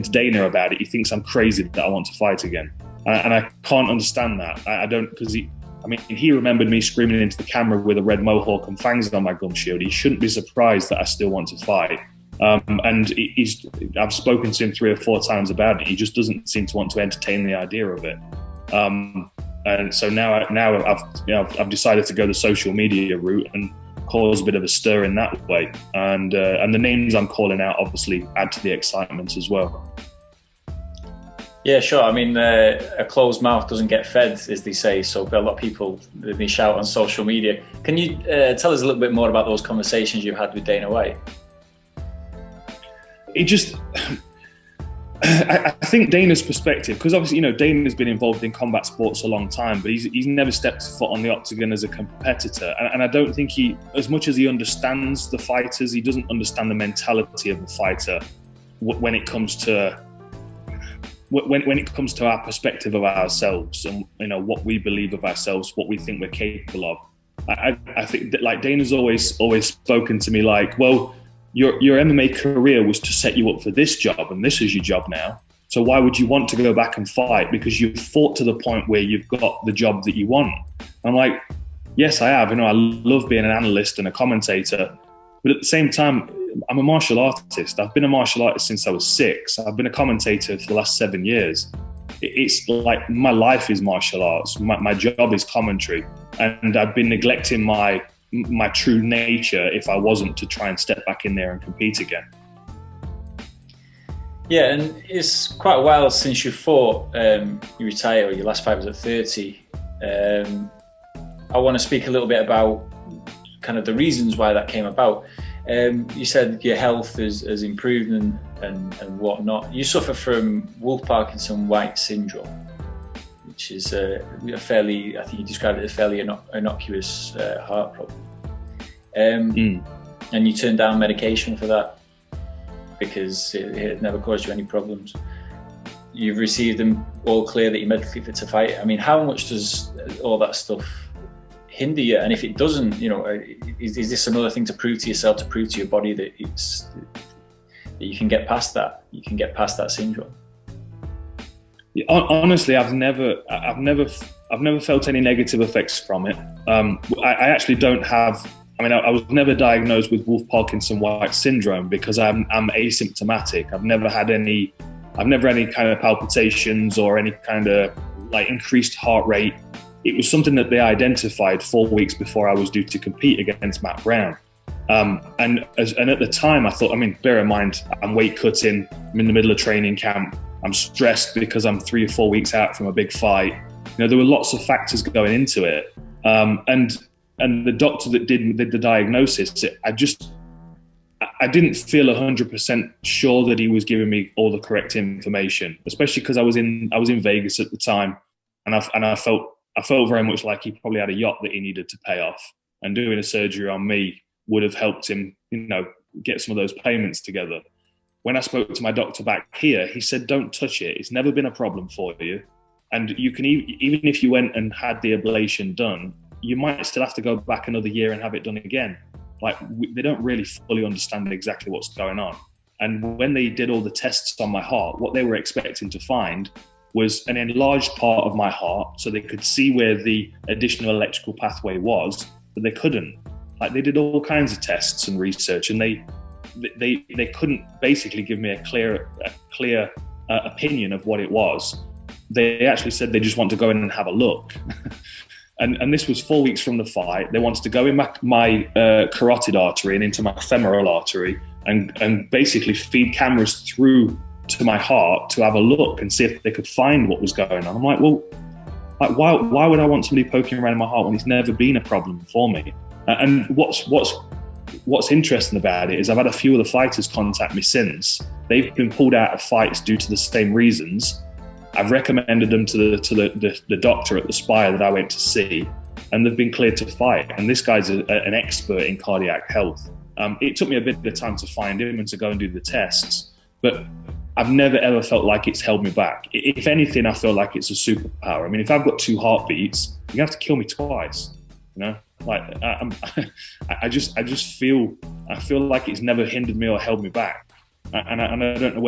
to Dana about it, he thinks I'm crazy that I want to fight again. And I can't understand that. I don't, because he remembered me screaming into the camera with a red mohawk and fangs on my gum shield. He shouldn't be surprised that I still want to fight. And I've spoken to him 3 or 4 times about it. He just doesn't seem to want to entertain the idea of it. And so now I've decided to go the social media route and cause a bit of a stir in that way. And the names I'm calling out obviously add to the excitement as well. Yeah, sure. I mean, a closed mouth doesn't get fed, as they say. So a lot of people, they shout on social media. Can you tell us a little bit more about those conversations you had with Dana White? I think Dana's perspective, because obviously, Dana's been involved in combat sports a long time, but he's never stepped foot on the octagon as a competitor. And I don't think as much as he understands the fighters, he doesn't understand the mentality of the fighter when it comes to our perspective of ourselves and what we believe of ourselves, what we think we're capable of. I think that, like, Dana's always spoken to me like, well, your MMA career was to set you up for this job, and this is your job now. So why would you want to go back and fight? Because you've fought to the point where you've got the job that you want. And I'm like, yes, I have. I love being an analyst and a commentator, but at the same time, I'm a martial artist. I've been a martial artist since I was 6. I've been a commentator for the last 7 years. It's like my life is martial arts. My job is commentary, and I've been neglecting my true nature if I wasn't to try and step back in there and compete again. Yeah, and it's quite a while since you fought. You retired, or your last fight was at 30. I want to speak a little bit about kind of the reasons why that came about. You said your health has improved and whatnot. You suffer from Wolff-Parkinson-White syndrome, which is a fairly, I think you described it as fairly innocuous heart problem. And you turned down medication for that because it never caused you any problems. You've received them all clear that you're medically fit to fight. I mean, how much does all that stuff hinder you? And if it doesn't, is this another thing to prove to yourself, to prove to your body that that you can get past that, syndrome? Yeah, honestly, I've never felt any negative effects from it. I actually don't have. I was never diagnosed with Wolff-Parkinson-White syndrome because I'm asymptomatic. I've never had any kind of palpitations or any kind of like increased heart rate. It was something that they identified 4 weeks before I was due to compete against Matt Brown. And at the time I thought, bear in mind, I'm weight cutting, I'm in the middle of training camp, I'm stressed because I'm 3 or 4 weeks out from a big fight. There were lots of factors going into it. And the doctor that did the diagnosis, I didn't feel 100% sure that he was giving me all the correct information, especially because I was in Vegas at the time, and I felt very much like he probably had a yacht that he needed to pay off, and doing a surgery on me would have helped him, get some of those payments together. When I spoke to my doctor back here, he said, don't touch it. It's never been a problem for you. And you can, even if you went and had the ablation done, you might still have to go back another year and have it done again. Like, they don't really fully understand exactly what's going on. And when they did all the tests on my heart, what they were expecting to find was an enlarged part of my heart, so they could see where the additional electrical pathway was, but they couldn't. Like, they did all kinds of tests and research, and they couldn't basically give me a clear opinion of what it was. They actually said they just want to go in and have a look. And this was 4 weeks from the fight. They wanted to go in my carotid artery and into my femoral artery and basically feed cameras through to my heart to have a look and see if they could find what was going on. I'm like, well, why would I want somebody poking around in my heart when it's never been a problem for me? And what's interesting about it is I've had a few of the fighters contact me since. They've been pulled out of fights due to the same reasons. I've recommended them to the doctor at the Spire that I went to see, and they've been cleared to fight. And this guy's an expert in cardiac health. It took me a bit of time to find him and to go and do the tests, but I've never ever felt like it's held me back. If anything, I feel like it's a superpower. If I've got 2 heartbeats, you have to kill me twice. Like I just feel like it's never hindered me or held me back, and I don't know